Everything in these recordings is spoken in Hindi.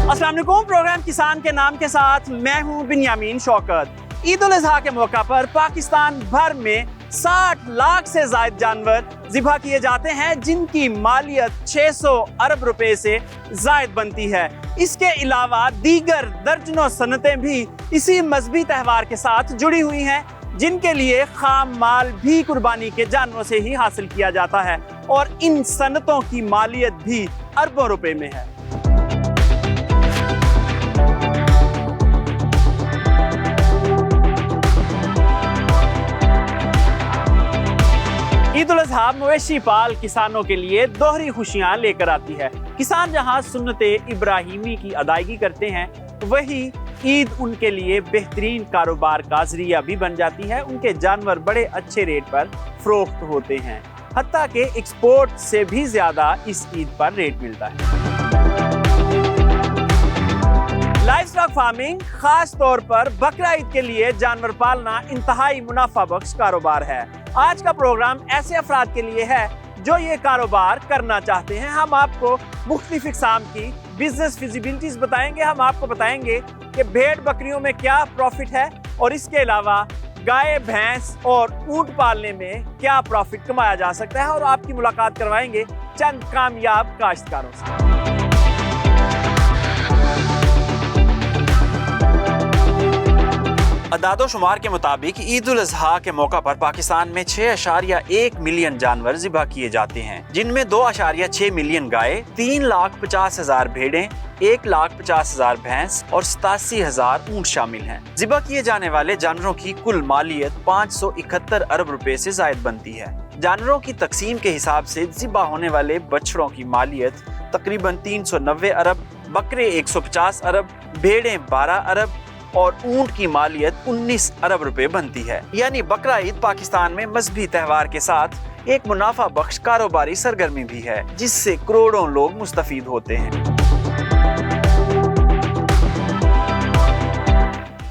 अस्सलाम वालेकुम। प्रोग्राम किसान के नाम के साथ मैं हूं बिन्यामीन शौकत। ईद उल अज़हा के मौका पर पाकिस्तान भर में 60 लाख से ज़ायद जानवर ज़िबा किए जाते हैं, जिनकी मालियत 600 अरब रुपए से ज़ायद बनती है। इसके अलावा दीगर दर्जनों सनतें भी इसी मजहबी त्यौहार के साथ जुड़ी हुई हैं, जिनके लिए खाम माल भी कुर्बानी के जानवरों से ही हासिल किया जाता है और इन सनतों की मालियत भी अरबों रुपए में है। ईद उल अज़हा मवेशी पाल किसानों के लिए दोहरी खुशियां लेकर आती है। किसान जहां सुन्नते इब्राहिमी की अदायगी करते हैं, वही ईद उनके लिए बेहतरीन कारोबार का जरिया भी बन जाती है। उनके जानवर बड़े अच्छे रेट पर फरोख्त होते हैं, हत्ता के एक्सपोर्ट से भी ज्यादा इस ईद पर रेट मिलता है। लाइवस्टॉक फार्मिंग, खास तौर पर बकरा ईद के लिए जानवर पालना इंतहाई मुनाफा बख्श कारोबार है। आज का प्रोग्राम ऐसे अफराद के लिए है जो ये कारोबार करना चाहते हैं। हम आपको मुख्तलिफ इक़साम की बिजनेस फिजिबिलिटीज बताएंगे। हम आपको बताएंगे कि भेड़ बकरियों में क्या प्रॉफिट है और इसके अलावा गाय, भैंस और ऊंट पालने में क्या प्रॉफिट कमाया जा सकता है, और आपकी मुलाकात करवाएंगे चंद कामयाब काश्तकारों से। अदादो शुमार के मुताबिक ईद उल अज़हा के मौका पर पाकिस्तान में 6.1 मिलियन जानवर ज़िबा किए जाते हैं, जिनमें 2.6 मिलियन गाय, 3,50,000 भेड़ें, 1,50,000 भैंस और 87,000 ऊंट शामिल हैं। ज़िबा किए जाने वाले जानवरों की कुल मालियत 571 अरब रुपए से ज़ायद बनती है। जानवरों की तकसीम के हिसाब से ज़िबा होने वाले बछड़ों की मालियत तकरीबन 390 अरब, बकरे 150 अरब, भेड़ें 12 अरब और ऊंट की मालियत 19 अरब रुपए बनती है। यानी बकरा ईद पाकिस्तान में मजहबी त्यौहार के साथ एक मुनाफा बख्श कारोबारी सरगर्मी भी है, जिससे करोड़ों लोग मुस्तफीद होते हैं।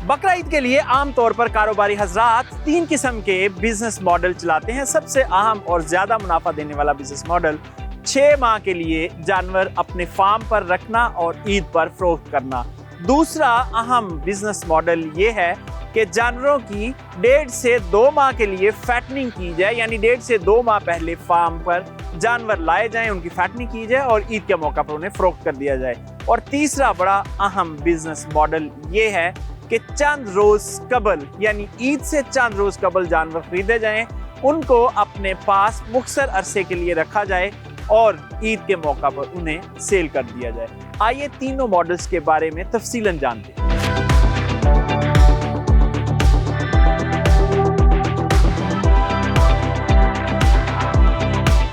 बकरा ईद के लिए आम तौर पर कारोबारी हजरात 3 किस्म के बिजनेस मॉडल चलाते हैं। सबसे अहम और ज्यादा मुनाफा देने वाला बिजनेस मॉडल 6 माह के लिए जानवर अपने फार्म पर रखना और ईद पर फरोख्त करना। दूसरा अहम बिजनेस मॉडल ये है कि जानवरों की 1.5 से 2 माह के लिए फैटनिंग की जाए, यानी 1.5 से 2 माह पहले फार्म पर जानवर लाए जाएं, उनकी फैटनिंग की जाए और ईद के मौका पर उन्हें फरोख्त कर दिया जाए। और तीसरा बड़ा अहम बिजनेस मॉडल ये है कि चंद रोज कबल, यानी ईद से चंद रोज कबल जानवर खरीदे जाएं, उनको अपने पास मुख्तसर अरसे के लिए रखा जाए और ईद के मौका पर उन्हें सेल कर दिया जाए। आइए तीनों मॉडल्स के बारे में तफसीलन जानते हैं।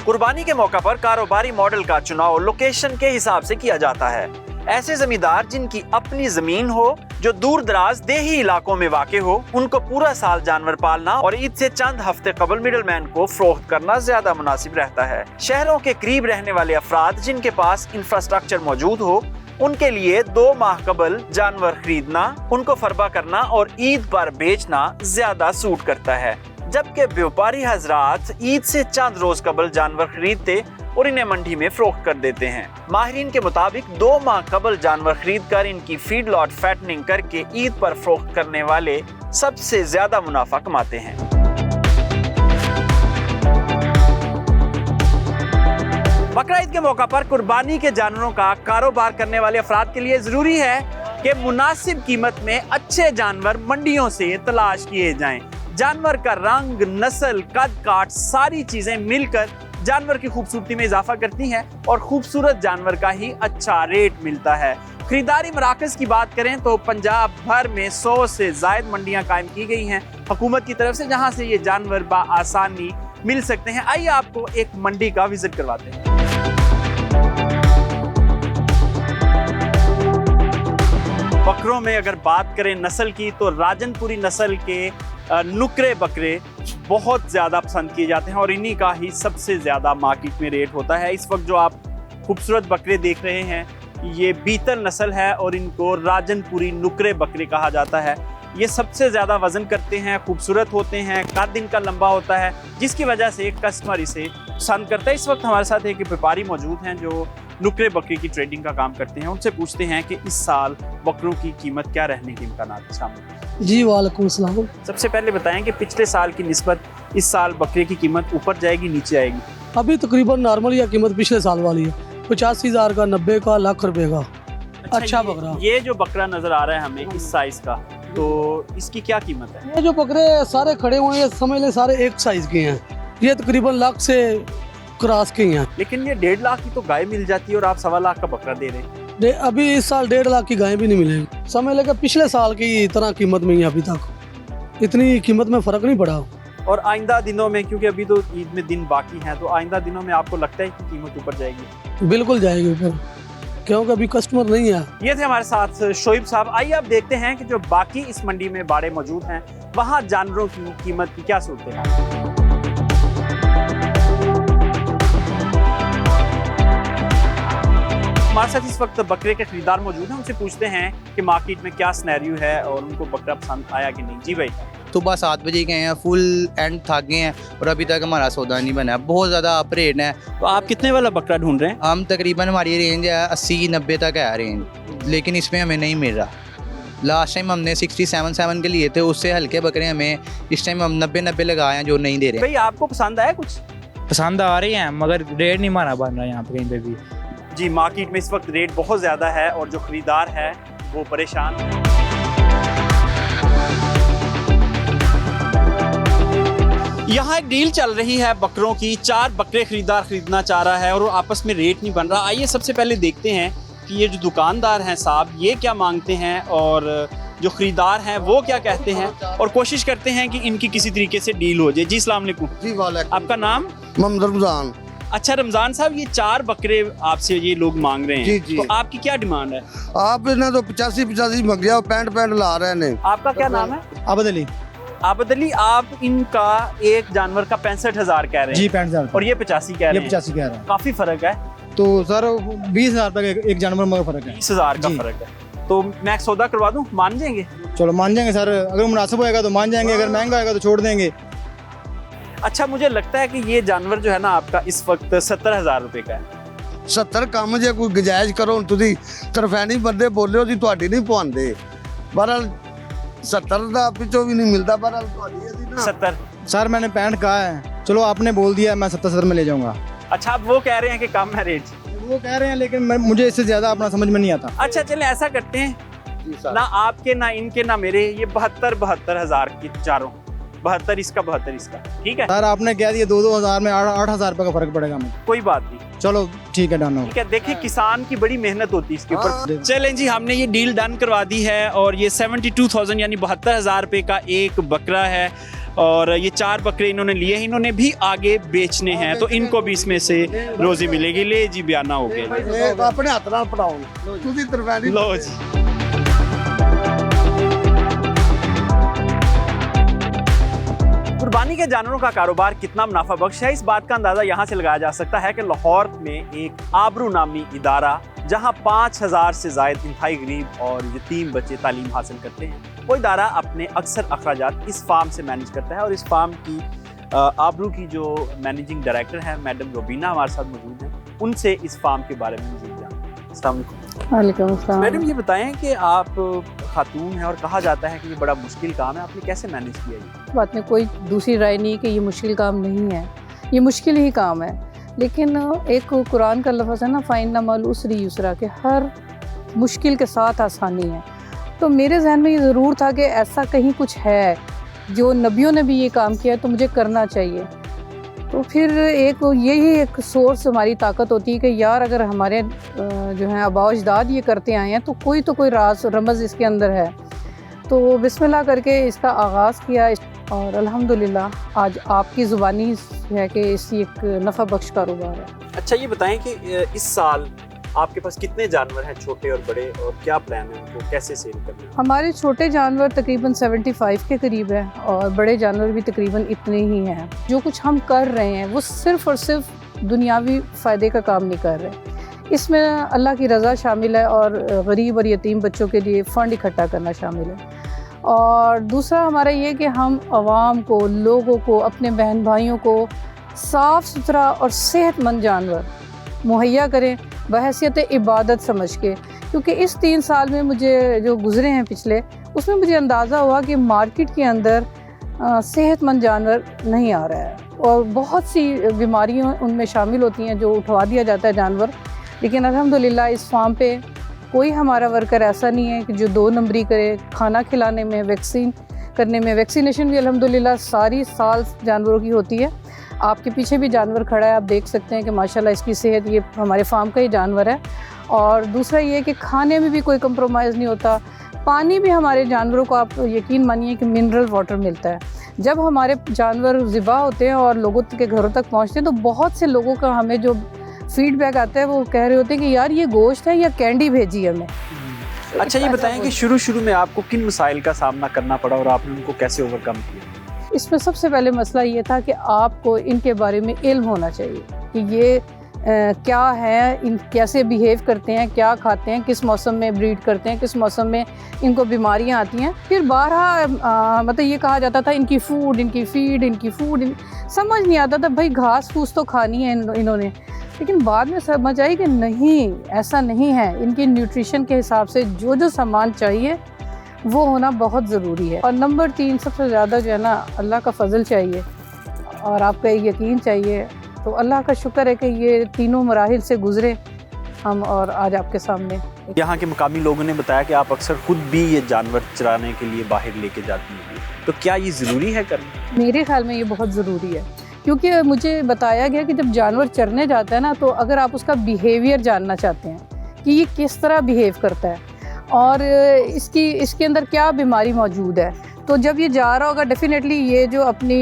कुर्बानी के मौका पर कारोबारी मॉडल का चुनाव लोकेशन के हिसाब से किया जाता है। ऐसे जमींदार जिनकी अपनी जमीन हो, जो दूर दराज देही इलाकों में वाक़े हो, उनको पूरा साल जानवर पालना और ईद से चंद हफ्ते कबल मिडलमैन को फरोख्त करना ज्यादा मुनासिब रहता है। शहरों के करीब रहने वाले अफराद जिनके पास इंफ्रास्ट्रक्चर मौजूद हो, उनके लिए 2 माह कबल जानवर खरीदना, उनको फरबा करना और ईद पर बेचना ज्यादा सूट करता है। जबकि व्यापारी हजरात ईद से चंद रोज कबल जानवर खरीदते और इन्हें मंडी में फरोख्त कर देते हैं। माहिरीन के मुताबिक 2 माह कबल जानवर खरीद कर इनकी फीड लॉट फैटनिंग करके ईद पर फरोख्त करने वाले सबसे ज्यादा मुनाफा कमाते हैं। बकरा ईद के मौका पर कुर्बानी के जानवरों का कारोबार करने वाले अफराद के लिए जरूरी है कि मुनासिब कीमत में अच्छे जानवर मंडियों से तलाश किए जाएं। जानवर का रंग, नस्ल, कद काट सारी चीजें मिलकर जानवर की खूबसूरती में इजाफा करती हैं और खूबसूरत जानवर का ही अच्छा रेट मिलता है। खरीदारी मराकज़ की बात करें तो पंजाब भर में 100 से ज़ायद मंडियां कायम की गई हैं हुकूमत की तरफ से, जहां से ये जानवर बआसानी मिल सकते हैं। आइए आपको एक मंडी का विजिट करवाते हैं। बकरों में अगर बात करें नस्ल की, तो राजनपुरी नस्ल के नुकरे बकरे बहुत ज़्यादा पसंद किए जाते हैं और इन्हीं का ही सबसे ज़्यादा मार्केट में रेट होता है। इस वक्त जो आप खूबसूरत बकरे देख रहे हैं, ये बीतल नस्ल है और इनको राजनपुरी नुकरे बकरे कहा जाता है। ये सबसे ज़्यादा वज़न करते हैं, खूबसूरत होते हैं, कद इनका लंबा होता है, जिसकी वजह से कस्टमर इसे पसंद करता है। इस वक्त हमारे साथ एक व्यापारी मौजूद हैं जो नुकरे बकरे की ट्रेडिंग का काम करते हैं। उनसे पूछते हैं कि इस साल बकरों की कीमत क्या रहने के इम्कानात शामिल। जी वालेकुम सलाम। सबसे पहले बताएं कि पिछले साल की निस्बत इस साल बकरे की कीमत ऊपर जाएगी, नीचे आएगी? अभी तकरीबन नॉर्मल या कीमत पिछले साल वाली है, 85,000 का, 90 का, लाख रुपए का। अच्छा बकरा। ये जो बकरा नजर आ रहा है हमें इस साइज का, तो इसकी क्या कीमत है? ये जो बकरे सारे खड़े हुए हैं समझ ले सारे एक साइज के हैं, ये तकरीबन लाख से क्रॉस के हैं। लेकिन ये 1.5 लाख की तो गाय मिल जाती है और आप 1.25 लाख का बकरा दे रहे हैं। अभी इस साल 1.5 लाख की गाय भी नहीं मिलेगी। समझ लेकर पिछले साल की तरह कीमत में ही अभी तक इतनी कीमत में फर्क नहीं पड़ा। और आइंदा दिनों में, क्योंकि अभी तो ईद में दिन बाकी हैं, तो आइंदा दिनों में आपको लगता है कि कीमत ऊपर जाएगी? बिल्कुल जाएगी ऊपर, क्योंकि अभी कस्टमर नहीं है। ये थे हमारे साथ शोएब साहब। आइए अब देखते हैं कि जो बाकी इस मंडी में बाड़े मौजूद हैं वहाँ जानवरों की कीमत की क्या सूरत है। हमारे साथ इस वक्त बकरे के खरीदार मौजूद हैं, उनसे पूछते हैं कि मार्केट में क्या सिनेरियो है और उनको बकरा पसंद आया कि नहीं। जी भाई। सुबह 7 बजे गए हैं, फुल एंड थक गए हैं और अभी तक हमारा सौदा नहीं बना है। बहुत ज़्यादा अप रेट है। तो आप कितने वाला बकरा ढूंढ रहे हैं? हम तकरीबन हमारी रेंज है 80-90 तक है रेंज, लेकिन इसमें हमें नहीं मिल रहा। लास्ट टाइम हमने 67 के लिए थे, उससे हल्के बकरे हमें इस टाइम हम 90 लगाए हैं जो नहीं दे रहे। भाई आपको पसंद आया कुछ? पसंद आ रही हैं मगर रेट नहीं माना बन रहा यहाँ पे कहीं पे भी। जी, मार्केट में इस वक्त रेट बहुत ज़्यादा है और जो खरीदार है वो परेशान है। यहाँ एक डील चल रही है बकरों की। 4 बकरे खरीदार खरीदना चाह रहा है और आपस में रेट नहीं बन रहा। आइए सबसे पहले देखते हैं कि ये जो दुकानदार हैं साहब, ये क्या मांगते हैं और जो खरीदार हैं वो क्या कहते हैं, और कोशिश करते हैं कि इनकी किसी तरीके से डील हो जाए। जी अस्सलाम वालेकुम। जी वालेकुम। आपका नाम? मोहम्मद रमजान। अच्छा रमजान साहब, ये 4 बकरे आपसे ये लोग मांग रहे हैं। जी, जी। तो आपकी क्या डिमांड है? आप इन्हें तो 85 मंग गया, 65 ला रहे हैं। आपका क्या नाम है? आबद अली। आबद अली, आप इनका एक जानवर का 65,000 कह रहे हैं? जी 65,000 और ये 85 कह रहे हैं? 85 कह रहे हैं। काफी फर्क है। तो सर 20,000 तक एक जानवर में फर्क है। 20,000 का जी। फर्क है। तो मैं सौदा करवा दूं, मान जाएंगे? चलो मान जाएंगे सर, अगर मुनासिब होएगा तो मान जाएंगे, अगर महंगा होएगा तो छोड़ देंगे। अच्छा, मुझे लगता है कि ये जानवर जो है ना आपका इस वक्त 70,000 रुपए का है। 70 कम जे कोई गुजाइश करो, तुसी तरफैनी बंदे बोले हो जी ਤੁਹਾਡੀ नहीं पवांदे। बहरहाल 70 ਦਾ ਪਿੱਛੋਂ भी नहीं मिलता। बहरहाल ਤੁਹਾਡੀ ਅਸੀਂ ना 70। सर मैंने 65 कहा है, चलो आपने बोल दिया, मैं 70 में ले जाऊंगा। अच्छा, आप वो कह रहे हैं कि कम है रेट? वो कह रहे हैं लेकिन मुझे इससे ज्यादा अपना समझ में नहीं आता। अच्छा चले ऐसा करते हैं, ना आपके ना इनके ना मेरे, ये 72,000 की चारों। 72 इसका, 72 इसका, ठीक है? सर आपने कह दिया 2-2 हज़ार में 8,000 रुपये का फर्क पड़ेगा मुझे। कोई बात नहीं, चलो ठीक है, डन हो। ठीक है। देखिए किसान की बड़ी मेहनत होती है इसके ऊपर। चलें जी, हमने ये डील डन करवा दी है और ये 72,000 यानी 72,000 रुपये का एक बकरा है और ये 4 बकरे इन्होंने लिए हैं। इन्होंने भी आगे बेचने हैं तो इनको भी इसमें से रोजी मिलेगी। ले जी, बयाना हो गया। ਇਹ ਆਪਣੇ ਹੱਥ ਨਾਲ ਪੜਾਓ, ਤੁਸੀਂ ਤਰਫੈਨੀ लो जी। कुर्बानी के जानवरों का कारोबार कितना मुनाफा बख्श है, इस बात का अंदाजा यहाँ से लगाया जा सकता है कि लाहौर में एक आबरू नामी इदारा, जहाँ 5,000 से ज़ायद इंतहाई गरीब और यतीम बच्चे तालीम हासिल करते हैं, वो इदारा अपने अक्सर अखराजात इस फार्म से मैनेज करता है। और इस फार्म की आबरू की जो मैनेजिंग डायरेक्टर है मैडम रोबीना हमारे साथ मौजूद हैं, उनसे इस फार्म के बारे में मज़ीद जानेंगे। अस्सलाम वालेकुम। मैडम ये बताएं कि आप खातून हैं और कहा जाता है कि ये बड़ा मुश्किल काम है, आपने कैसे मैनेज किया ये? बात में कोई दूसरी राय नहीं कि ये मुश्किल काम नहीं है, ये मुश्किल ही काम है। लेकिन एक कुरान का लफ्ज़ है ना, फ़ाइन्ना मअल उसरी युसरा, के हर मुश्किल के साथ आसानी है। तो मेरे जहन में ये ज़रूर था कि ऐसा कहीं कुछ है, जो नबियों ने भी ये काम किया तो मुझे करना चाहिए। तो फिर एक यही एक सोर्स हमारी ताकत होती है कि यार अगर हमारे जो हैं आबा अजदाद ये करते आए हैं तो कोई राज रमज़ इसके अंदर है। तो बिस्मिल्लाह करके इसका आगाज़ किया और अल्हम्दुलिल्लाह आज आपकी ज़ुबानी है कि इसी एक नफ़ा बख्श कारोबार है। अच्छा ये बताएं कि इस साल आपके पास कितने जानवर हैं, छोटे और बड़े, और क्या प्लान है उनको कैसे सेल करना है? हमारे छोटे जानवर तकरीबन 75 के करीब है और बड़े जानवर भी तकरीबन इतने ही हैं। जो कुछ हम कर रहे हैं वो सिर्फ़ और सिर्फ दुनियावी फ़ायदे का काम नहीं कर रहे, इसमें अल्लाह की रज़ा शामिल है और गरीब और यतीम बच्चों के लिए फ़ंड इकट्ठा करना शामिल है। और दूसरा हमारा ये कि हम आवाम को, लोगों को, अपने बहन भाइयों को साफ़ सुथरा और सेहतमंद जानवर मुहैया करें बहैसियत इबादत समझ के। क्योंकि इस 3 साल में मुझे जो गुज़रे हैं पिछले, उसमें मुझे अंदाज़ा हुआ कि मार्केट के अंदर सेहतमंद जानवर नहीं आ रहा है और बहुत सी बीमारियां उनमें शामिल होती हैं जो उठवा दिया जाता है जानवर। लेकिन अल्हम्दुलिल्लाह इस फार्म पे कोई हमारा वर्कर ऐसा नहीं है कि जो 2 नंबरी करे। खाना खिलाने में, वैक्सीन करने में, वैक्सीनेशन भी अल्हम्दुलिल्लाह सारी साल जानवरों की होती है। आपके पीछे भी जानवर खड़ा है, आप देख सकते हैं कि माशाल्लाह इसकी सेहत, ये हमारे फार्म का ही जानवर है। और दूसरा ये कि खाने में भी कोई कंप्रोमाइज़ नहीं होता। पानी भी हमारे जानवरों को, आप यकीन मानिए कि मिनरल वाटर मिलता है। जब हमारे जानवर ज़िबा होते हैं और लोगों के घरों तक पहुंचते हैं तो बहुत से लोगों का हमें जो फीडबैक आता है वो कह रहे होते हैं कि यार ये गोश्त है या कैंडी भेजी हमें। अच्छा, ये बताएं कि शुरू में आपको किन मसाइल का सामना करना पड़ा और आपने उनको कैसे ओवरकम किया? इसमें सबसे पहले मसला ये था कि आपको इनके बारे में इल्म होना चाहिए कि ये क्या है, इन कैसे बिहेव करते हैं, क्या खाते हैं, किस मौसम में ब्रीड करते हैं, किस मौसम में इनको बीमारियां आती हैं। फिर बारहा मतलब ये कहा जाता था इनकी फ़ूड, इनकी फीड, समझ नहीं आता था भाई घास फूस तो खानी है इन्होंने। लेकिन बाद में समझ आई कि नहीं, ऐसा नहीं है। इनकी न्यूट्रिशन के हिसाब से जो जो सामान चाहिए वो होना बहुत ज़रूरी है। और नंबर 3 सबसे ज़्यादा जो है ना, अल्लाह का फ़ज़ल चाहिए और आपका यकीन चाहिए। तो अल्लाह का शुक्र है कि ये तीनों मराहिल से गुज़रे हम और आज आपके सामने। यहाँ के मुकामी लोगों ने बताया कि आप अक्सर खुद भी ये जानवर चराने के लिए बाहर लेके जाती हैं, तो क्या ये ज़रूरी है करना? मेरे ख्याल में ये बहुत ज़रूरी है, क्योंकि मुझे बताया गया कि जब जानवर चरने जाता है ना, तो अगर आप उसका बिहेवियर जानना चाहते हैं कि ये किस तरह बिहेव करता है और इसके अंदर क्या बीमारी मौजूद है, तो जब ये जा रहा होगा डेफिनेटली ये जो अपनी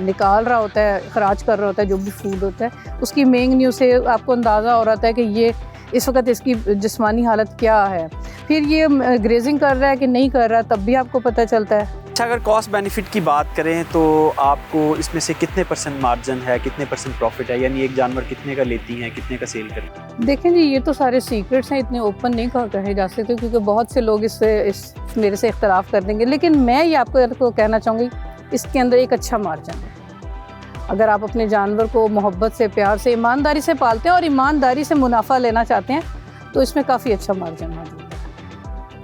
निकाल रहा होता है, खराज कर रहा होता है जो भी फूड होता है, उसकी मेंगनी से आपको अंदाज़ा हो रहा है कि ये इस वक्त इसकी जिस्मानी हालत क्या है। फिर ये ग्रेजिंग कर रहा है कि नहीं कर रहा, तब भी आपको पता चलता है। अच्छा, अगर कॉस्ट बेनिफिट की बात करें तो आपको इसमें से कितने % मार्जिन है, कितने % प्रॉफिट है, यानी एक जानवर कितने का लेती हैं, कितने का सेल करती हैं? देखें जी, ये तो सारे सीक्रेट्स हैं, इतने ओपन नहीं कहे जा सकते क्योंकि बहुत से लोग मेरे से इख्तलाफ कर देंगे। लेकिन मैं ये आपको कहना चाहूँगी, इसके अंदर एक अच्छा मार्जिन है। अगर आप अपने जानवर को मोहब्बत से, प्यार से, ईमानदारी से पालते हैं और ईमानदारी से मुनाफा लेना चाहते हैं तो इसमें काफ़ी अच्छा मार्जिन मौजूद है।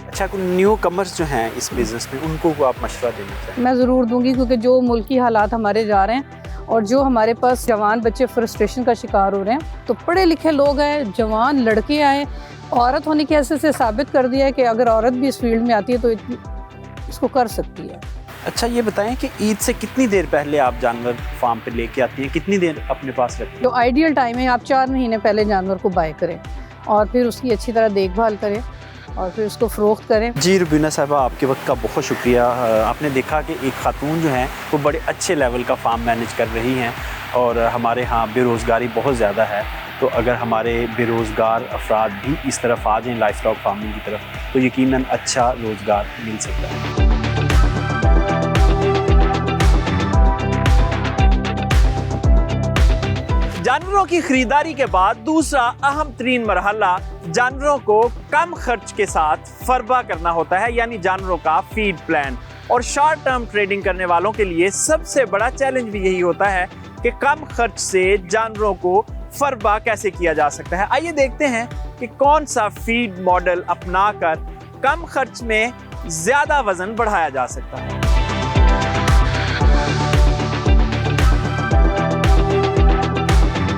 अच्छा, कुछ न्यू कमर्स जो हैं इस बिज़नेस में, उनको आप मशवरा देना चाहिए? मैं ज़रूर दूंगी, क्योंकि जो मुल्की हालात हमारे जा रहे हैं और जो हमारे पास जवान बच्चे फ्रस्ट्रेशन का शिकार हो रहे हैं, तो पढ़े लिखे लोग हैं, जवान लड़के आए, औरत होने की हैसियत से साबित कर दिया है कि अगर औरत भी इस फील्ड में आती है तो इसको कर सकती है। अच्छा, ये बताएं कि ईद से कितनी देर पहले आप जानवर फार्म पे लेके आती हैं, कितनी देर अपने पास रखती हैं? जो आइडियल टाइम है, आप 4 महीने पहले जानवर को बाय करें और फिर उसकी अच्छी तरह देखभाल करें और फिर उसको फ़रोख्त करें। जी रुबीना साहिबा, आपके वक्त का बहुत शुक्रिया। आपने देखा कि एक खातून जो हैं वो बड़े अच्छे लेवल का फार्म मैनेज कर रही हैं और हमारे यहाँ बेरोज़गारी बहुत ज़्यादा है, तो अगर हमारे बेरोज़गार अफराद भी इस तरफ आ जाएँ लाइफ स्टॉक फार्मिंग की तरफ, तो यकीनन अच्छा रोज़गार मिल सकता है। जानवरों की खरीदारी के बाद दूसरा अहम तरीन मरहला जानवरों को कम खर्च के साथ फरबा करना होता है, यानी जानवरों का फीड प्लान। और शॉर्ट टर्म ट्रेडिंग करने वालों के लिए सबसे बड़ा चैलेंज भी यही होता है कि कम खर्च से जानवरों को फरबा कैसे किया जा सकता है। आइए देखते हैं कि कौन सा फीड मॉडल अपनाकर कम खर्च में ज्यादा वजन बढ़ाया जा सकता है।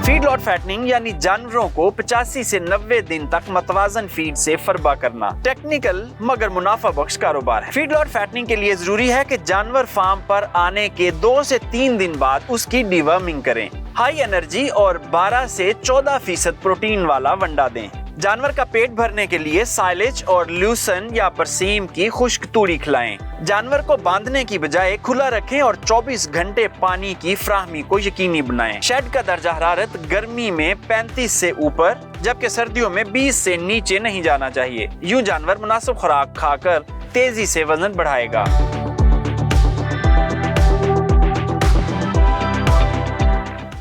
फीडलॉट फैटनिंग यानी जानवरों को 85 से 90 दिन तक मतवाजन फीड से फरबा करना टेक्निकल मगर मुनाफा बख्श कारोबार है। फीडलॉट फैटनिंग के लिए जरूरी है कि जानवर फार्म पर आने के 2 से 3 दिन बाद उसकी डिवर्मिंग करें, हाई एनर्जी और 12 से 14% प्रोटीन वाला वंडा दें। जानवर का पेट भरने के लिए साइलेज और ल्यूसन या बरसीम की खुश्क तूड़ी खिलाएं। जानवर को बांधने की बजाय खुला रखें और 24 घंटे पानी की फ्राहमी को यकीनी बनाएं। शेड का दर्जा हरारत गर्मी में 35 से ऊपर जबकि सर्दियों में 20 से नीचे नहीं जाना चाहिए। यूं जानवर मुनासिब खुराक खाकर तेजी से वजन बढ़ाएगा।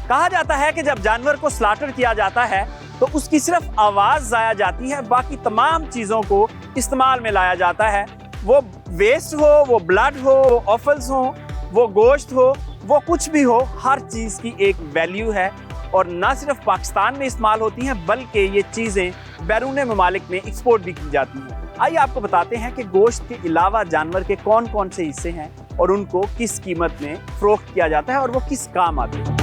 कहा जाता है कि जब जानवर को स्लाटर किया जाता है तो उसकी सिर्फ आवाज जाया जाती है, बाकी तमाम चीजों को इस्तेमाल में लाया जाता है। वो वेस्ट हो, वो ब्लड हो, वो ऑफल्स हो, वो गोश्त हो, वो कुछ भी हो, हर चीज की एक वैल्यू है और न सिर्फ पाकिस्तान में इस्तेमाल होती हैं बल्कि ये चीज़ें बैरून ममालिक में एक्सपोर्ट भी की जाती हैं। आइए आपको बताते हैं कि गोश्त के अलावा जानवर के कौन कौन से हिस्से हैं और उनको किस कीमत में फरोख्त किया जाता है और वो किस काम आते हैं।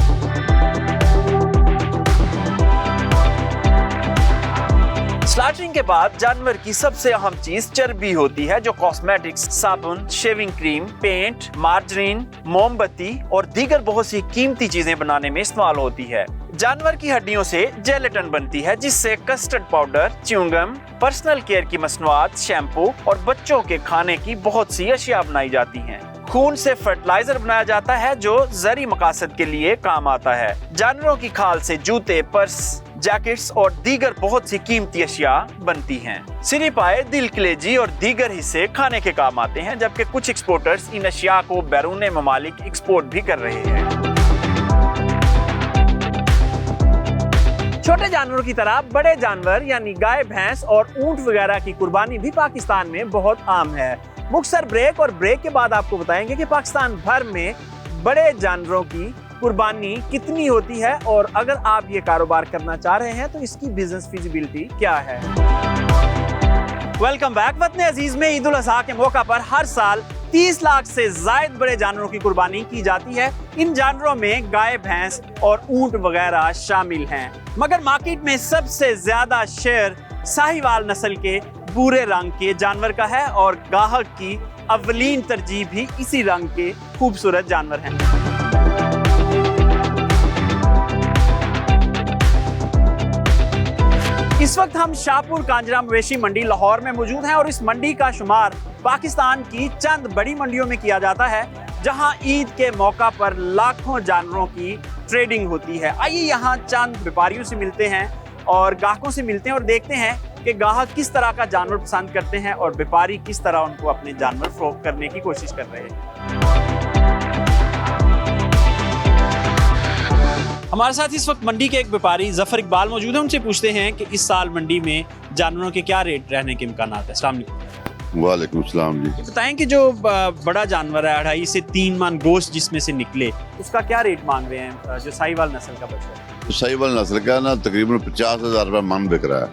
स्लॉटरिंग के बाद जानवर की सबसे अहम चीज चर्बी होती है जो कॉस्मेटिक्स, साबुन, शेविंग क्रीम, पेंट, मार्जरीन, मोमबत्ती और दीगर बहुत सी कीमती चीजें बनाने में इस्तेमाल होती है। जानवर की हड्डियों से जेलेटिन बनती है जिससे custard powder, chewing gum, personal care की मसनूआत, शैम्पू और बच्चों के खाने की बहुत सी अशिया बनाई जाती हैं। खून से फर्टिलाइजर बनाया जाता है जो ज़री मकासद के लिए काम आता है। जानवरों की खाल से जूते, पर्स, जैकेट्स और दीगर बहुत सी कीमती अशिया बनती हैं। सिरी पाए, दिल, कलेजी और दीगर हिस्से खाने के काम आते हैं, जबकि कुछ एक्सपोर्टर्स इन अशिया को बैरून ममालिक एक्सपोर्ट भी कर रहे हैं। छोटे जानवरों की तरह बड़े जानवर यानी गाय, भैंस और ऊंट वगैरह की कुर्बानी भी पाकिस्तान में बहुत आम है। मुख्तसर ब्रेक और ब्रेक के बाद आपको बताएंगे कि पाकिस्तान भर में बड़े जानवरों की कुर्बानी कितनी होती है और अगर आप ये कारोबार करना चाह रहे हैं तो इसकी बिजनेस फिजिबिलिटी क्या है। Welcome back. वतन अजीज में ईद उल अज़हा के मौका पर हर साल 30 लाख से जायद बड़े जानवरों की कुर्बानी की जाती है। इन जानवरों में गाय, भैंस और ऊंट वगैरह शामिल हैं, मगर मार्केट में सबसे ज्यादा शेयर साहिवाल नस्ल के भूरे रंग के जानवर का है और गाहक की अवलीन तरजीह भी इसी रंग के खूबसूरत जानवर हैं। इस वक्त हम शाहपुर कांजरा मवेशी मंडी लाहौर में मौजूद हैं और इस मंडी का शुमार पाकिस्तान की चंद बड़ी मंडियों में किया जाता है जहां ईद के मौका पर लाखों जानवरों की ट्रेडिंग होती है। आइए यहाँ चंद व्यापारियों से मिलते हैं और ग्राहकों से मिलते हैं और देखते हैं कि ग्राहक किस तरह का जानवर पसंद करते हैं और व्यापारी किस तरह उनको अपने जानवर फरोख्त करने की कोशिश कर रहे हैं। हमारे साथ इस वक्त मंडी के एक व्यापारी जफर इकबाल मौजूद है। उनसे पूछते हैं कि इस साल मंडी में जानवरों के क्या रेट रहने के इम्कान है। अस्सलाम वालेकुम। वालेकुम सलाम जी। बताएं कि जो बड़ा जानवर है 2.5 से 3 मन गोश्त जिसमें से निकले, उसका क्या रेट मांग रहे हैं जो साहिवाल नस्ल का बच्चा है? तो साहिवाल नस्ल का ना तकरीबन 50,000 रुपये मन बिक रहा है।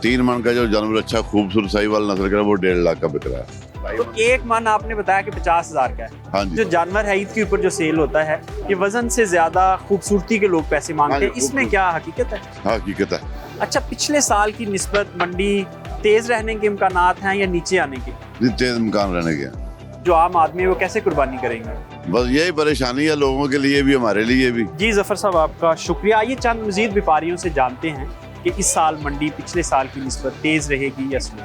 3 मन का जो जानवर अच्छा खूबसूरत साहिवाल नस्ल का वो 1.5 लाख का बिक रहा है। तो 1 मन आपने बताया कि 50,000 का है। हाँ जी। जो जानवर है ईद के ऊपर जो सेल होता है कि वजन से ज्यादा खूबसूरती के लोग पैसे मांगते हैं, इसमें क्या हकीकत है? हकीकत है। अच्छा, पिछले साल की निस्बत मंडी तेज रहने के इम्कानात हैं या नीचे आने के? तेज इम्कान रहने के। जो आम आदमी है वो कैसे कुर्बानी करेंगे? बस यही परेशानी है लोगों के लिए भी, हमारे लिए भी। जी जफर साहब, आपका शुक्रिया। आइए चंद मजीद व्यापारियों से जानते हैं कि इस साल मंडी पिछले साल की निस्बत तेज रहेगी या स्लो।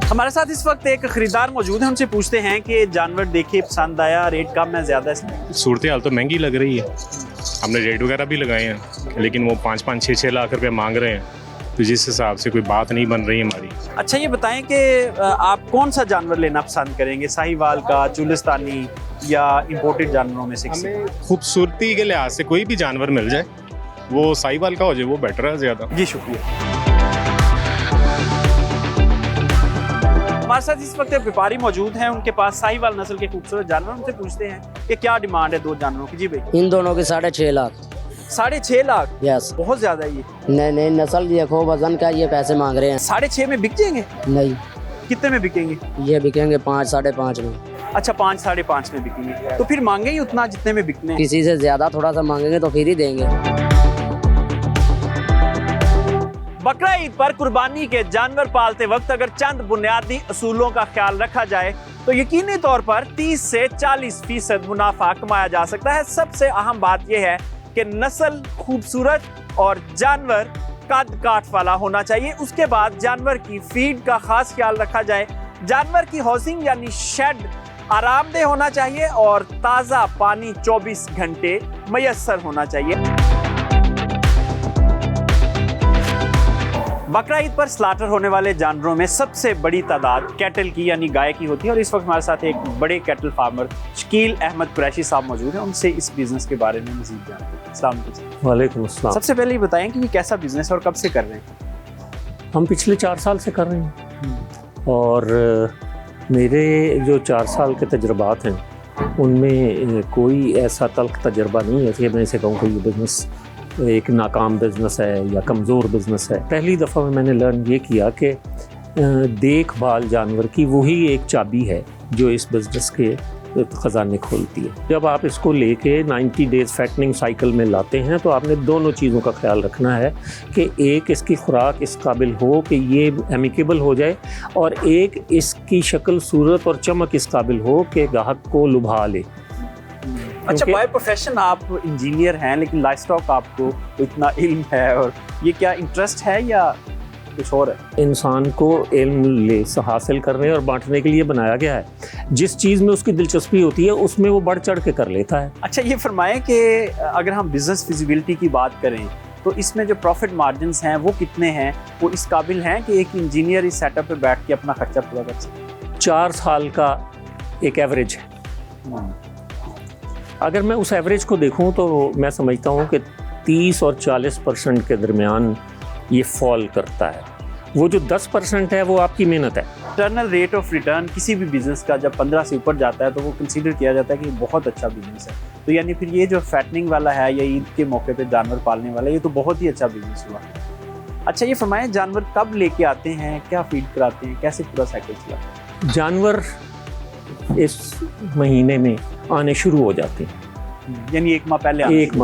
हमारे साथ इस वक्त एक खरीदार मौजूद है, उनसे पूछते हैं कि जानवर देखे पसंद आया, रेट कम है ज्यादा इसमें? सूरत हाल तो महंगी लग रही है। हमने रेट वगैरह भी लगाए हैं लेकिन वो 5-5, 6-6 लाख रुपए मांग रहे हैं, तो जिस हिसाब से कोई बात नहीं बन रही हमारी। अच्छा, ये बताएं कि आप कौन सा जानवर लेना पसंद करेंगे, साहिवाल का, चुलिस्तानी या इंपोर्टेड जानवरों में से? हमें खूबसूरती के लिहाज से कोई भी जानवर मिल जाए, वो साहिवाल का हो जाए, वो बेटर है ज़्यादा। जी शुक्रिया। हमारे साथ इस वक्त एक व्यापारी मौजूद हैं, उनके पास साहिवाल नस्ल के खूबसूरत जानवर, उनसे पूछते हैं कि क्या डिमांड है 2 जानवरों की। जी भाई। इन दोनों के 6.5 लाख। 6.5 लाख? यस। बहुत ज्यादा है ये। नहीं, नस्ल देखो, वजन का ये पैसे मांग रहे हैं। 6.5 में बिक जाएंगे? नहीं। कितने में बिकेंगे? ये बिकेंगे 5, 5.5 में। अच्छा, 5, 5.5 में बिकेंगे, तो फिर मांगे ही उतना जितने में बिकने। किसी से ज्यादा थोड़ा सा मांगेंगे तो फिर ही देंगे। बकरा ईद पर कुर्बानी के जानवर पालते वक्त अगर चंद बुनियादी असूलों का ख्याल रखा जाए तो यकीनी तौर पर 30 से 40% मुनाफा कमाया जा सकता है। सबसे अहम बात यह है कि नस्ल खूबसूरत और जानवर कद काठ वाला होना चाहिए। उसके बाद जानवर की फीड का खास ख्याल रखा जाए। जानवर की हाउसिंग यानी शेड आरामदेह होना चाहिए और ताज़ा पानी 24 घंटे मयस्सर होना चाहिए। बकरा ईद पर स्लाटर होने वाले जानवरों में सबसे बड़ी तादाद कैटल की यानी गाय की होती है और इस वक्त हमारे साथ एक बड़े कैटल फार्मर शकील अहमद कुरैशी साहब मौजूद हैं। उनसे इस बिजनेस के बारे में मजीद जानते हैं। अस्सलाम वालेकुम। वालेकुम अस्सलाम। सबसे पहले ये बताएं कि ये कैसा बिजनेस है और कब से कर रहे हैं? हम पिछले 4 साल से कर रहे हैं और मेरे जो 4 साल के तजुर्बात हैं उनमें कोई ऐसा तल्ख तजर्बा नहीं है कि मैं इसे कहूँ कि ये बिज़नेस एक नाकाम बिज़नेस है या कमज़ोर बिज़नेस है। पहली दफ़ा मैंने लर्न ये किया कि देखभाल जानवर की वही एक चाबी है जो इस बिज़नेस के ख़जाने खोलती है। जब आप इसको लेके 90 डेज़ फैटनिंग साइकिल में लाते हैं तो आपने दोनों चीज़ों का ख्याल रखना है कि एक इसकी खुराक इस काबिल हो कि ये एमिकेबल हो जाए, और एक इसकी शक्ल सूरत और चमक इस काबिल हो कि ग्राहक को लुभा ले। अच्छा, बाय प्रोफेशन आप इंजीनियर हैं, लेकिन लाइवस्टॉक आपको इतना इल्म है, और ये क्या इंटरेस्ट है या कुछ और है? इंसान को इल्म हासिल करने और बांटने के लिए बनाया गया है। जिस चीज़ में उसकी दिलचस्पी होती है उसमें वो बढ़ चढ़ के कर लेता है। अच्छा, ये फरमाएं कि अगर हम बिजनेस फिजिबिलिटी की बात करें तो इसमें जो प्रॉफिट मार्जिन्स हैं वो कितने हैं, वो इस काबिल हैं कि एक इंजीनियर इस सेटअप पे बैठ के अपना खर्चा पूरा कर सके? 4 साल का एक एवरेज है। अगर मैं उस एवरेज को देखूं तो मैं समझता हूं कि 30 और 40% के दरमियान ये फॉल करता है। वो जो 10% है वो आपकी मेहनत है। इंटरनल रेट ऑफ रिटर्न किसी भी बिजनेस का जब 15 से ऊपर जाता है तो वो कंसीडर किया जाता है कि बहुत अच्छा बिजनेस है। तो यानी फिर ये जो फैटनिंग वाला है या ईद के मौके पे जानवर पालने वाला, ये तो बहुत ही अच्छा बिजनेस हुआ। अच्छा, ये फरमाएं जानवर कब लेके आते हैं, क्या फीड कराते हैं, कैसे पूरा साइकिल चलाते हैं? जानवर इस महीने में आने शुरू हो जाते हैं, यानी 1 माह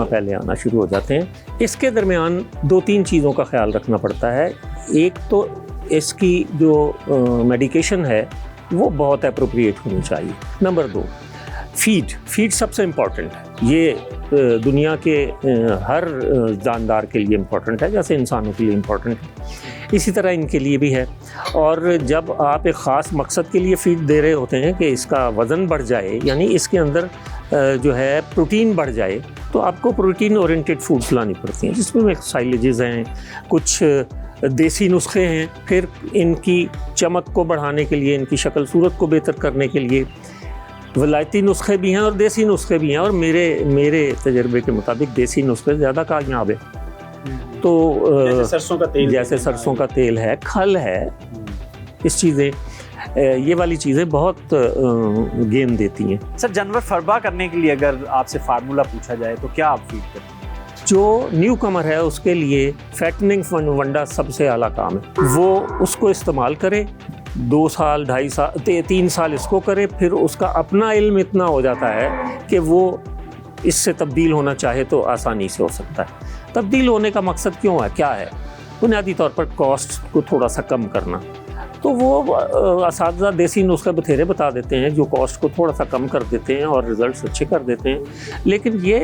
पहले आना शुरू हो जाते हैं। इसके दरमियान 2-3 चीज़ों का ख्याल रखना पड़ता है। एक तो इसकी जो मेडिकेशन है वो बहुत अप्रोप्रिएट होनी चाहिए। नंबर 2, फीड सबसे इम्पॉर्टेंट है। ये दुनिया के हर जानदार के लिए इम्पॉर्टेंट है, जैसे इंसानों के लिए इम्पॉर्टेंट है, इसी तरह इनके लिए भी है। और जब आप एक ख़ास मकसद के लिए फीड दे रहे होते हैं कि इसका वज़न बढ़ जाए, यानी इसके अंदर जो है प्रोटीन बढ़ जाए, तो आपको प्रोटीन ओरिएंटेड फूड खिलानी पड़ती हैं, जिसमें साइलेजेस हैं, कुछ देसी नुस्खे हैं, फिर इनकी चमक को बढ़ाने के लिए, इनकी शक्ल सूरत को बेहतर करने के लिए वलायती नुस्खे भी हैं और देसी नुस्खे भी हैं। और मेरे तजर्बे के मुताबिक देसी नुस्खे ज़्यादा कामयाब है। तो जैसे सरसों का तेल है, खल है, इस चीज़ें, ये वाली चीज़ें बहुत गेन देती हैं। सर, जानवर फरबा करने के लिए अगर आपसे फार्मूला पूछा जाए तो क्या आप फीड करते हैं? जो न्यू कमर है उसके लिए फैटनिंग वंडा सबसे आला काम है। वो उसको इस्तेमाल करे, 2 साल, 2.5 साल, 3 साल इसको करे, फिर उसका अपना इल्म इतना हो जाता है कि वो इससे तब्दील होना चाहे तो आसानी से हो सकता है। तब्दील होने का मकसद क्यों है, क्या है? बुनियादी तौर पर कॉस्ट को थोड़ा सा कम करना। तो वो असातिज़ा देसी नुस्खे बथेरे बता देते हैं जो कॉस्ट को थोड़ा सा कम कर देते हैं और रिजल्ट्स अच्छे कर देते हैं, लेकिन ये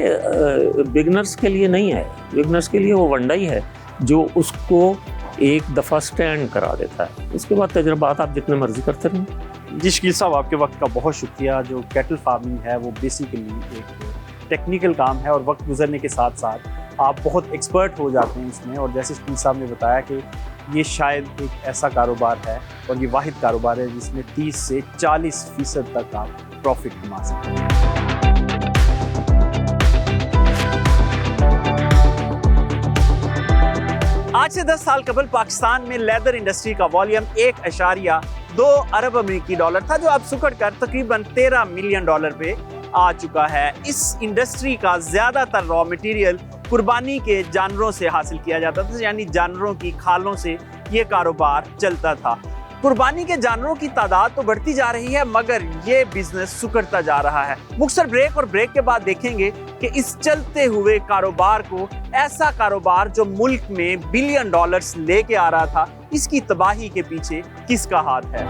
बिगनर्स के लिए नहीं है। बिगनर्स के लिए वो वंडा ही है जो उसको एक दफ़ा स्टैंड करा देता है। उसके बाद तजर्बात आप जितने मर्जी करते रहें। जी शकील साहब, आपके वक्त का बहुत शुक्रिया। जो कैटल फार्मिंग है वो बेसिकली एक टेक्निकल काम है और वक्त गुजरने के साथ साथ आप बहुत एक्सपर्ट हो जाते हैं इसमें। और जैसे शकील साहब ने बताया कि ये शायद एक ऐसा कारोबार है और ये वाहिद कारोबार है जिसमें 30 से 40% तक आप प्रॉफिट कमा सकते हैं। आज से 10 साल कबल पाकिस्तान में लेदर इंडस्ट्री का वॉल्यूम 1.2 अरब अमेरिकी डॉलर था, जो अब सुकड़ कर तकरीबन $13 मिलियन पे आ चुका है। इस इंडस्ट्री का ज़्यादातर रॉ मटेरियल कुर्बानी के जानवरों से हासिल किया जाता था, यानी जानवरों की खालों से ये कारोबार चलता था। कुर्बानी के जानवरों की तादाद तो बढ़ती जा रही है, मगर ये बिजनेस सुकड़ता जा रहा है। मुख्तसर ब्रेक, और ब्रेक के बाद देखेंगे कि इस चलते हुए कारोबार को, ऐसा कारोबार जो मुल्क में $बिलियन लेके आ रहा था, इसकी तबाही के पीछे किसका हाथ है।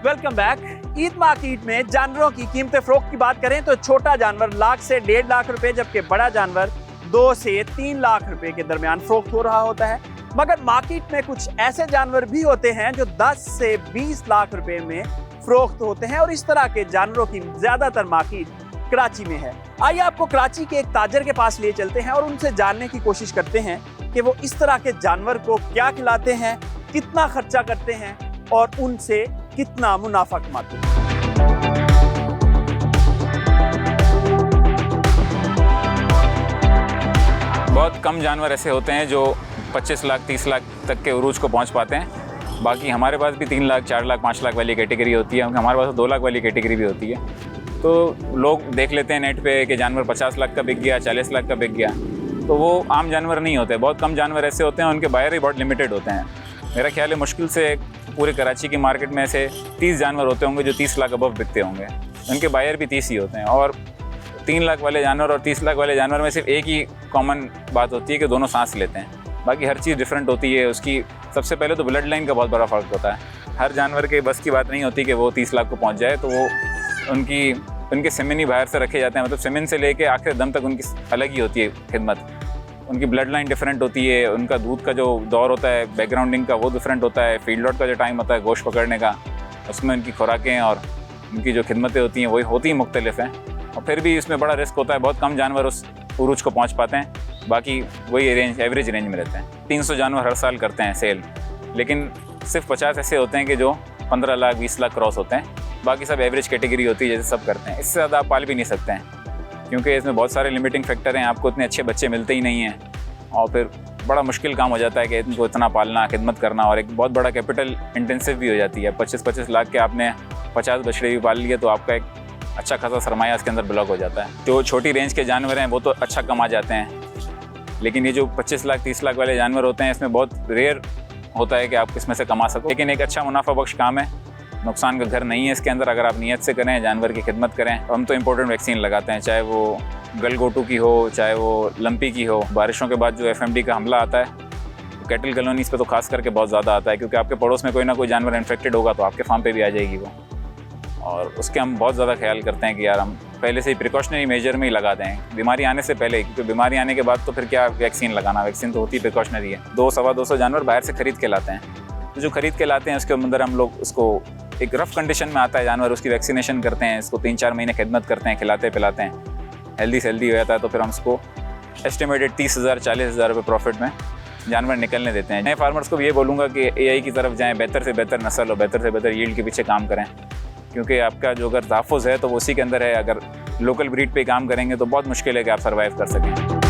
Welcome back. ईद मार्केट में जानवरों की कीमतें फरोख्त की बात करें तो छोटा जानवर लाख से 1.5 लाख रुपए, जबकि बड़ा जानवर 2 से 3 लाख रुपए के दरमियान फरोख्त हो रहा होता है। मगर मार्केट में कुछ ऐसे जानवर भी होते हैं जो 10 से 20 लाख रुपए में फरोख्त होते हैं, और इस तरह के जानवरों की ज्यादातर मार्केट कराची में है। आइए आपको कराची के एक ताजर के पास ले चलते हैं और उनसे जानने की कोशिश करते हैं कि वो इस तरह के जानवर को क्या खिलाते हैं, कितना खर्चा करते हैं और उनसे कितना मुनाफा कमाते हैं। बहुत कम जानवर ऐसे होते हैं जो 25 लाख 30 लाख तक के उरूज को पहुंच पाते हैं, बाकी हमारे पास भी 3 लाख 4 लाख 5 लाख वाली कैटेगरी होती है, हमारे पास 2 लाख वाली कैटेगरी भी होती है। तो लोग देख लेते हैं नेट पे कि जानवर 50 लाख का बिक गया, 40 लाख का बिक गया, तो वो आम जानवर नहीं होते। बहुत कम जानवर ऐसे होते हैं, उनके बायर ही बहुत लिमिटेड होते हैं। मेरा ख्याल है मुश्किल से पूरे कराची की मार्केट में ऐसे 30 जानवर होते होंगे जो 30 लाख अबव बिकते होंगे, उनके बायर भी 30 ही होते हैं। और 3 लाख वाले जानवर और 30 लाख वाले जानवर में सिर्फ एक ही कॉमन बात होती है कि दोनों सांस लेते हैं, बाकी हर चीज़ डिफरेंट होती है उसकी। सबसे पहले तो ब्लड लाइन का बहुत बड़ा फ़र्क होता है। हर जानवर के बस की बात नहीं होती कि वो 30 लाख को पहुंच जाए, तो वो उनके सेमेन ही बाहर से रखे जाते हैं, मतलब सेमेन से लेके आखिर दम तक उनकी अलग ही होती है खिदमत। उनकी ब्लड लाइन डिफरेंट होती है, उनका दूध का जो दौर होता है बैकग्राउंडिंग का वो डिफरेंट होता है, फील्ड लॉट का जो टाइम होता है गोश्त पकड़ने का, उसमें उनकी खुराकें और उनकी जो खिदमतें होती हैं वही होती ही मुख्तलिफ हैं। और फिर भी इसमें बड़ा रिस्क होता है, बहुत कम जानवर उस उरूज को पहुंच पाते हैं, बाकी वही रेंज एवरेज रेंज में रहते हैं। 300 जानवर हर साल करते हैं सेल, लेकिन सिर्फ 50 ऐसे होते हैं कि जो 15 लाख 20 लाख क्रॉस होते हैं, बाकी सब एवरेज कैटेगरी होती है जैसे सब करते हैं। इससे ज़्यादा आप पाल भी नहीं सकते हैं क्योंकि इसमें बहुत सारे लिमिटिंग फैक्टर हैं, आपको इतने अच्छे बच्चे मिलते ही नहीं हैं और फिर बड़ा मुश्किल काम हो जाता है कि इनको इतना पालना, खिदमत करना, और एक बहुत बड़ा कैपिटल इंटेंसिव भी हो जाती है। 25-25 लाख के आपने 50 बछड़े भी पाल लिए तो आपका एक अच्छा खासा सरमाया इसके अंदर ब्लॉक हो जाता है। जो छोटी रेंज के जानवर हैं वो तो अच्छा कमा जाते हैं, लेकिन ये जो 25 लाख 30 लाख वाले जानवर होते हैं इसमें बहुत रेयर होता है कि आप इसमें से कमा सको। लेकिन एक अच्छा मुनाफा बख्श काम है, नुकसान का घर नहीं है इसके अंदर अगर आप नीयत से करें, जानवर की खिदमत करें। हम तो इम्पोर्टेंट वैक्सीन लगाते हैं, चाहे वो गलगोटू की हो, चाहे वो लंपी की हो। बारिशों के बाद जो FMD का हमला आता है तो कैटल कॉलोनीज़ पे तो खास करके बहुत ज़्यादा आता है, क्योंकि आपके पड़ोस में कोई ना कोई जानवर इन्फेक्टेड होगा तो आपके फार्म पे भी आ जाएगी वो, और उसके हम बहुत ज़्यादा ख्याल करते हैं कि यार हम पहले से ही प्रिकॉशनरी मेजर में ही लगा दें बीमारी आने से पहले, क्योंकि बीमारी आने के बाद तो फिर क्या वैक्सीन लगाना, वैक्सीन तो होती प्रिकॉशनरी है। 200-225 जानवर बाहर से खरीद के लाते हैं, तो जो खरीद के लाते हैं उसके अंदर हम लोग उसको एक रफ कंडीशन में आता है जानवर, उसकी वैक्सीनेशन करते हैं, इसको 3-4 महीने खिदमत करते हैं, खिलाते पिलाते हैं, हेल्दी से हेल्दी हो जाता है, तो फिर हम उसको एस्टिमेटेड 30,000-40,000 रुपये प्रॉफिट में जानवर निकलने देते हैं। नए फार्मर्स को भी ये बोलूँगा कि AI की तरफ जाएँ, बेहतर से बेहतर नस्ल और बेहतर से बेहतर यील्ड के पीछे काम करें, क्योंकि आपका जो अगर तहफ़्फ़ुज़ है तो वो उसी के अंदर है। अगर लोकल ब्रीड पे काम करेंगे तो बहुत मुश्किल है कि आप सर्वाइव कर सकें।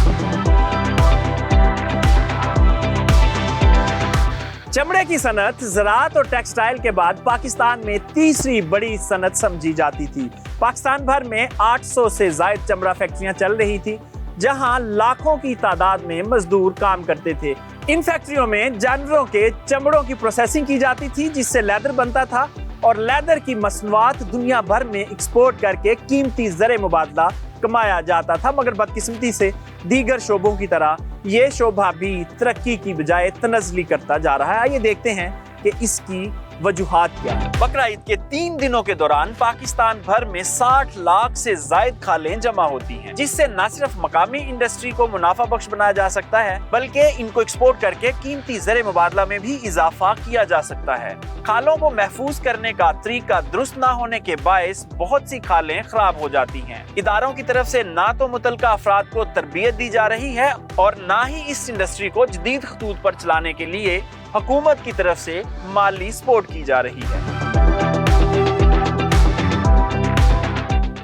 चमड़े की सनत ज़राअत और टेक्सटाइल के बाद पाकिस्तान में तीसरी बड़ी सनत समझी जाती थी। पाकिस्तान भर में 800 से ज़ायद चमड़ा फैक्ट्रियां चल रही थी, जहां लाखों की तादाद में मजदूर काम करते थे। इन फैक्ट्रियों में जानवरों के चमड़ों की प्रोसेसिंग की जाती थी, जिससे लेदर बनता था, और लेदर की मसनूआत दुनिया भर में एक्सपोर्ट करके कीमती ज़र मुबादला कमाया जाता था। मगर बदकिस्मती से दीगर शोबों की तरह ये शोबा भी तरक्की की बजाय तनज़ली करता जा रहा है। आइए देखते हैं कि इसकी वजूहात क्या है। बकरा ईद के 3 दिनों के दौरान पाकिस्तान भर में 60 लाख से जायद खालें जमा होती हैं, जिससे न सिर्फ मकामी इंडस्ट्री को मुनाफा बख्श बनाया जा सकता है, बल्कि इनको एक्सपोर्ट करके कीमती ज़र मुबादला में भी इजाफा किया जा सकता है। खालों को महफूज करने का तरीका दुरुस्त न होने के बायस बहुत सी खालें खराब हो जाती हैं। इदारों की तरफ से ना तो मुतलका अफराद को तरबियत दी जा रही है और ना ही इस इंडस्ट्री को जदीद खतूत पर चलाने के लिए हुकूमत की तरफ से माली सपोर्ट की जा रही है।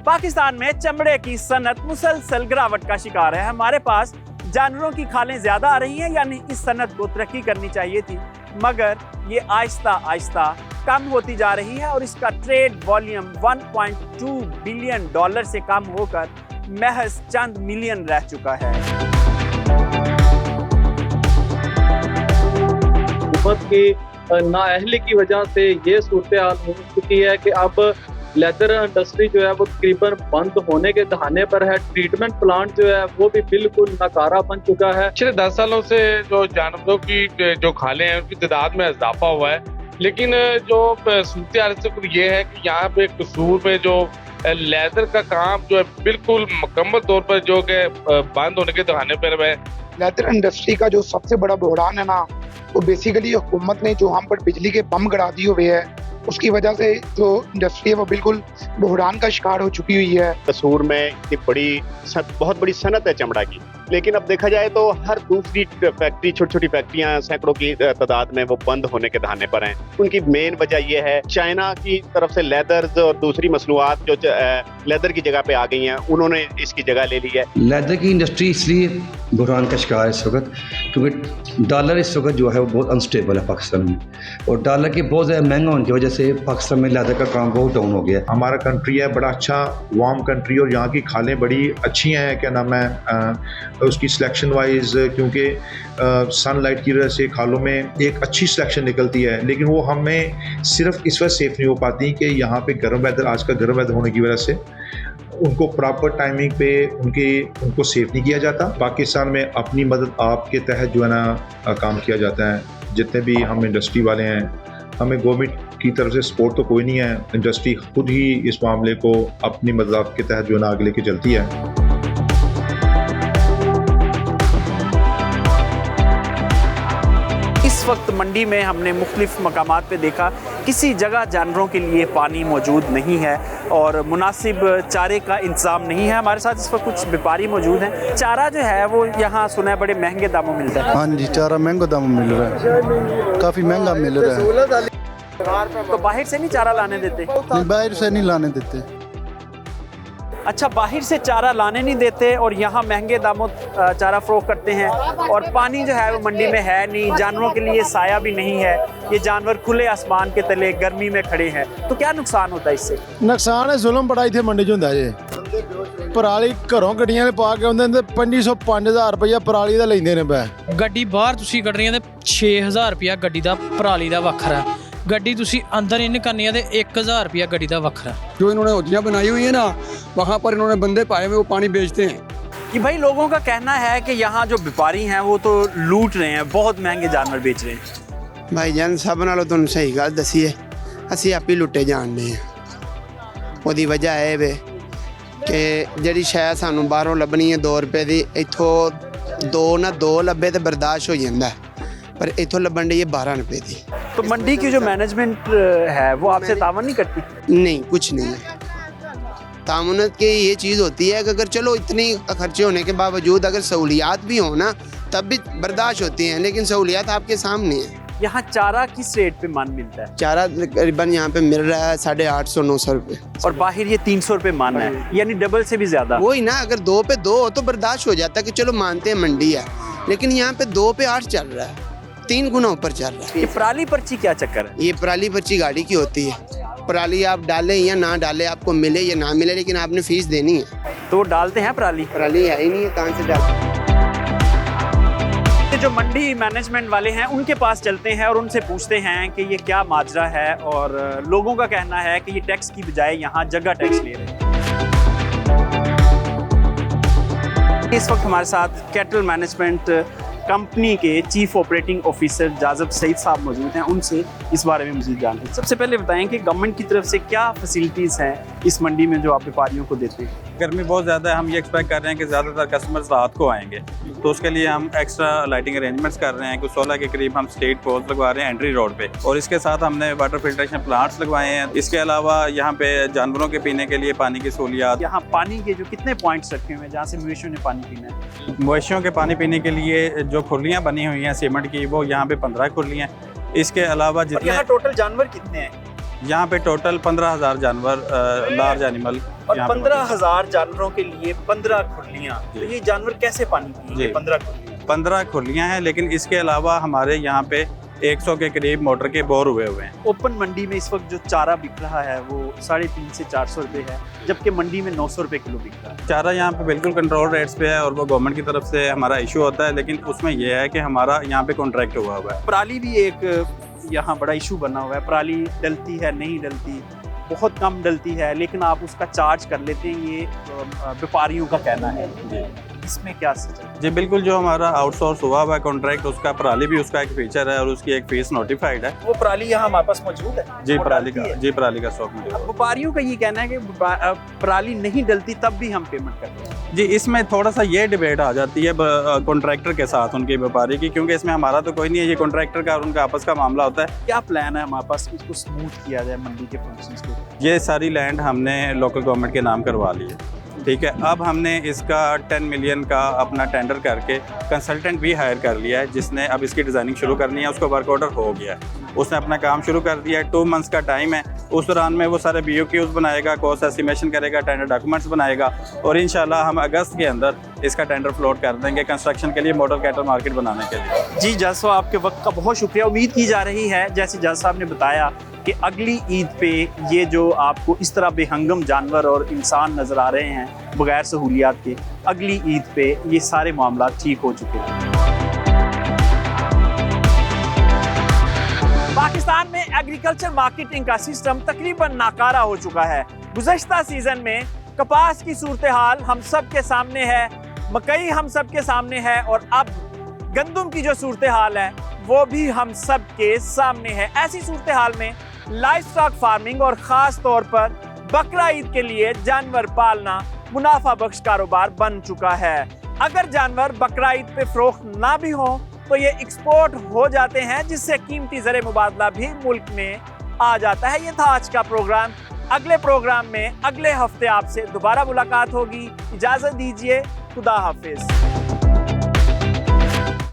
पाकिस्तान में चमड़े की सनत मुसलसल गिरावट का शिकार है। हमारे पास जानवरों की खालें ज्यादा आ रही हैं, यानी इस सनत को तरक्की करनी चाहिए थी, मगर ये आहिस्ता आहिस्ता कम होती जा रही है और इसका ट्रेड वॉल्यूम $1.2 बिलियन से कम होकर महज चंद मिलियन रह चुका है। हुकूमत की नाअहली की वजह से ये सूरत हाल हो चुकी है कि अब लेदर इंडस्ट्री जो है वो तकरीबन बंद होने के दहाने पर है। ट्रीटमेंट प्लांट जो है वो भी बिल्कुल नकारा बन चुका है। पिछले 10 सालों से जो जानवरों की जो खालें हैं उनकी तादाद में इजाफा हुआ है, लेकिन जो सूरत हाल ये है कि यहाँ पे कसूर में जो लेदर का काम जो है बिल्कुल मुकम्मल तौर पर जो कि बंद होने के दहाने पर है। लेदर इंडस्ट्री का जो सबसे बड़ा बहरान है ना, वो बेसिकली हुकूमत ने जो हम पर बिजली के बम गिरा दिए हुए है, उसकी वजह से जो इंडस्ट्री है वो बिल्कुल बहरान का शिकार हो चुकी हुई है। कसूर में एक बहुत बड़ी सनत है चमड़ा की, लेकिन अब देखा जाए तो हर दूसरी फैक्ट्री, छोटी छोटी फैक्ट्रियां सैकड़ों की तादाद में वो बंद होने के दहाने पर हैं। उनकी मेन वजह यह है चाइना की तरफ से लेदर्स और दूसरी मसनूआत जो लेदर की जगह पे आ गई हैं, उन्होंने इसकी जगह ले ली है। लेदर की इंडस्ट्री इसलिए बहरान का शिकार है इस वक्त, क्योंकि डॉलर इस वक्त जो है वो बहुत अनस्टेबल है पाकिस्तान में, और डॉलर के बहुत ज़्यादा महंगा होने की वजह से पाकिस्तान में लेदर का काम बहुत डाउन हो गया। हमारा कंट्री है बड़ा अच्छा वार्म कंट्री, और यहाँ की खालें बड़ी अच्छी हैं, क्या नाम है उसकी सिलेक्शन वाइज, क्योंकि सनलाइट की वजह से खालों में एक अच्छी सिलेक्शन निकलती है, लेकिन वो हमें सिर्फ इस वक्त सेफ नहीं हो पाती कि यहाँ पे गर्म वेदर, आज का गर्म वेदर होने की वजह से उनको प्रॉपर टाइमिंग पे उनको सेफ नहीं किया जाता। पाकिस्तान में अपनी मदद आपके तहत जो है ना काम किया जाता है। जितने भी हम इंडस्ट्री वाले हैं, हमें गवर्नमेंट की तरफ से सपोर्ट तो कोई नहीं है, इंडस्ट्री खुद ही इस मामले को अपनी मदद आपके तहत जो है ना आगे लेके चलती है। इस वक्त मंडी में हमने मुख्तलिफ मकामात पे देखा, किसी जगह जानवरों के लिए पानी मौजूद नहीं है और मुनासिब चारे का इंतज़ाम नहीं है। हमारे साथ इस वक्त कुछ व्यापारी मौजूद हैं। चारा जो है वो यहाँ सुना है बड़े महंगे दामों मिलता है। हाँ जी, चारा महंगा दाम मिल रहा है, काफ़ी महंगा मिल रहा है। तो बाहर से नहीं चारा लाने देते? नहीं, बाहर से नहीं लाने देते। अच्छा, बाहर से चारा लाने नहीं देते और यहाँ महंगे दामों चारा फरोख्त करते हैं, और पानी जो है वो मंडी में है नहीं, जानवरों के लिए साया भी नहीं है, ये जानवर खुले आसमान के तले गर्मी में खड़े हैं, तो क्या नुकसान होता है इससे? नुकसान है जुल्म बड़ा इतने मंडी च हुंदा जे। पराली घरों गड्डियां ने पा के आउंदे ने 2500-5000 रुपया पराली दा लैंदे ने पै। गड्डी बाहर तुसीं कड्ढनी ते 6000 रुपया गड्डी दा पराली दा वखरा, गड्डी तुसी अंदर इन करनी है तो 1000 रुपया गड्डी का वखरा। जो इन्होंने होदियाँ बनाई हुई है ना, वहाँ पर इन्होंने बंदे पाए हुए वो पानी बेचते हैं। कि भाई लोगों का कहना है कि यहाँ जो व्यापारी हैं वो तो लूट रहे हैं, बहुत महंगे जानवर बेच रहे हैं। भाई जान सब नालों तुहानूं सही गल दसी है, असीं आप ही लुटे जाने हैं। ਉਹਦੀ वजह है वे कि ਜਿਹੜੀ ਸ਼ੈ ਸਾਨੂੰ ਬਾਹਰੋਂ ਲੱਭਣੀ ਹੈ 2 रुपए ਦੀ, ਇੱਥੋਂ 2 ਲੱਭੇ ਤੇ ਬਰਦਾਸ਼ਤ ਹੋ ਜਾਂਦਾ, पर इथों लबन रही है 12 रुपए की। तो मंडी की जो मैनेजमेंट है वो आपसे तावन नहीं करती? नहीं, कुछ नहीं है। तामुनत की ये चीज़ होती है कि अगर चलो इतनी खर्चे होने के बावजूद अगर सहूलियात भी हो ना तब भी बर्दाश्त होती हैं, लेकिन सहूलियात आपके सामने है। यहाँ चारा किस रेट पे मन मिलता है? चारा करीबन यहाँ पे मिल रहा है 850-900 रुपये, और बाहर ये 300 रुपये मान है, यानी डबल से भी ज़्यादा। वही ना, अगर 2 पे 2 हो तो बर्दाश्त हो जाता है कि चलो मानते हैं मंडी है, लेकिन यहाँ पे 2 पे 8 चल रहा है, 3 गुना ऊपर चल रहा है। ये पराली पर्ची क्या चक्कर है? ये पराली पर्ची गाड़ी की होती है, पराली आप डालें या ना डालें, आपको मिले या ना मिले, लेकिन आपने फीस देनी है। तो वो डालते हैं पराली? पराली है ही नहीं है, कहाँ से डालते? जो मंडी मैनेजमेंट वाले हैं उनके पास चलते हैं और उनसे पूछते हैं कि ये क्या माजरा है, और लोगों का कहना है कि ये टैक्स की बजाय यहाँ जगह टैक्स ले रहे हैं। इस वक्त हमारे साथ कैटल मैनेजमेंट कंपनी के चीफ ऑपरेटिंग ऑफिसर जाज़ब सईद साहब मौजूद हैं, उनसे इस बारे में मज़ीद जानते हैं। सबसे पहले बताएं कि गवर्नमेंट की तरफ से क्या फैसिलिटीज़ हैं इस मंडी में जो आप व्यापारियों को देते हैं? गर्मी बहुत ज़्यादा है, हम ये एक्सपेक्ट कर रहे हैं कि ज़्यादातर कस्टमर्स रात को आएंगे, तो उसके लिए हम एक्स्ट्रा लाइटिंग अरेंजमेंट्स कर रहे हैं। कुछ 16 के करीब हम स्टेट पोल्स लगवा रहे हैं एंट्री रोड पे, और इसके साथ हमने वाटर फिल्ट्रेशन प्लांट्स लगवाए हैं। इसके अलावा यहाँ पे जानवरों के पीने के लिए पानी की सहूलियात। यहाँ पानी के जो कितने पॉइंट्स रखे हुए हैं जहाँ से मवेशियों ने पानी पीना है? मवेशियों के पानी पीने के लिए जो खुरलियाँ बनी हुई हैं सीमेंट की, वो यहाँ पे 15 खुरलियाँ। इसके अलावा जितने यहाँ टोटल जानवर कितने हैं? यहाँ पे टोटल 15,000 जानवर लार्ज एनिमल, और 15,000 जानवरों के लिए 15 खुरलियाँ, तो ये जानवर कैसे पानी पिएंगे? 15 खुरलियाँ हैं, लेकिन इसके अलावा हमारे यहाँ पे 100 के करीब मोटर के बोर हुए हैं। ओपन मंडी में इस वक्त जो चारा बिक रहा है वो 350 से 400 रुपये है, जबकि मंडी में 900 रुपये किलो बिक रहा है। चारा यहाँ पे बिल्कुल कंट्रोल रेट्स पे है, और वो गवर्नमेंट की तरफ से हमारा इशू होता है, लेकिन उसमें यह है कि हमारा यहाँ पे कॉन्ट्रैक्ट हुआ है। पराली भी एक यहाँ बड़ा इशू बना हुआ है, पराली डलती है नहीं डलती, बहुत कम डलती है, लेकिन आप उसका चार्ज कर लेते हैं, ये व्यापारियों का कहना है। इसमें क्या सच है? जी बिल्कुल, जो हमारा आउटसोर्स हुआ है कॉन्ट्रैक्ट, उसका पराली भी उसका एक फीचर है और उसकी एक फीस नोटिफाइड है। वो पराली यहाँ हमारे पास मौजूद है? जी पराली का स्टॉक मौजूद है। व्यापारियों का ये कहना है कि पराली नहीं डलती तब भी हम पेमेंट करते हैं। जी, इसमें थोड़ा सा ये डिबेट आ जाती है कॉन्ट्रैक्टर के साथ उनके व्यापारी की, क्योंकि इसमें हमारा तो कोई नहीं है, ये कॉन्ट्रैक्टर का और उनका आपस का मामला होता है। क्या प्लान है हमारे पास कि इसको स्मूथ किया जाए मंडी के फंक्शंस को? ये सारी लैंड हमने लोकल गवर्नमेंट के नाम करवा ली है, ठीक है। अब हमने इसका 10 मिलियन का अपना टेंडर करके कंसल्टेंट भी हायर कर लिया है, जिसने अब इसकी डिज़ाइनिंग शुरू करनी है। उसको वर्क ऑर्डर हो गया है, उसने अपना काम शुरू कर दिया है। 2 मंथ्स का टाइम है, उस दौरान में वो सारे BOQs बनाएगा, कॉस्ट एस्टिमेशन करेगा, टेंडर डॉक्यूमेंट्स बनाएगा, और इंशाल्लाह हम अगस्त के अंदर इसका टेंडर फ्लोट कर देंगे कंस्ट्रक्शन के लिए, मॉडल कैटल मार्केट बनाने के लिए। जी जज साहब, आपके वक्त का बहुत शुक्रिया। उम्मीद की जा रही है जैसे जज साहब ने बताया कि अगली ईद पे ये जो आपको इस तरह बेहंगम जानवर और इंसान नज़र आ रहे हैं बगैर सहूलियात के, अगली ईद पे ये सारे मामला ठीक हो चुके हैं। पाकिस्तान में एग्रीकल्चर मार्केटिंग का सिस्टम तकरीबन नाकारा हो चुका है। गुज़श्ता सीजन में कपास की सूरत हाल हम सब के सामने है, मकई हम सब के सामने है और अब गंदम की जो सूरत हाल है वो भी हम सब के सामने है। ऐसी सूरत हाल में लाइव स्टॉक फार्मिंग और ख़ास तौर पर बकरा ईद के लिए जानवर पालना मुनाफा बख्श कारोबार बन चुका है। अगर जानवर बकरा ईद पे फरोख्त ना भी हों तो ये एक्सपोर्ट हो जाते हैं, जिससे कीमती ज़र मुबादला भी मुल्क में आ जाता है। ये था आज का प्रोग्राम। अगले प्रोग्राम में अगले हफ्ते आपसे दोबारा मुलाकात होगी। इजाज़त दीजिए, खुदा हाफिज़।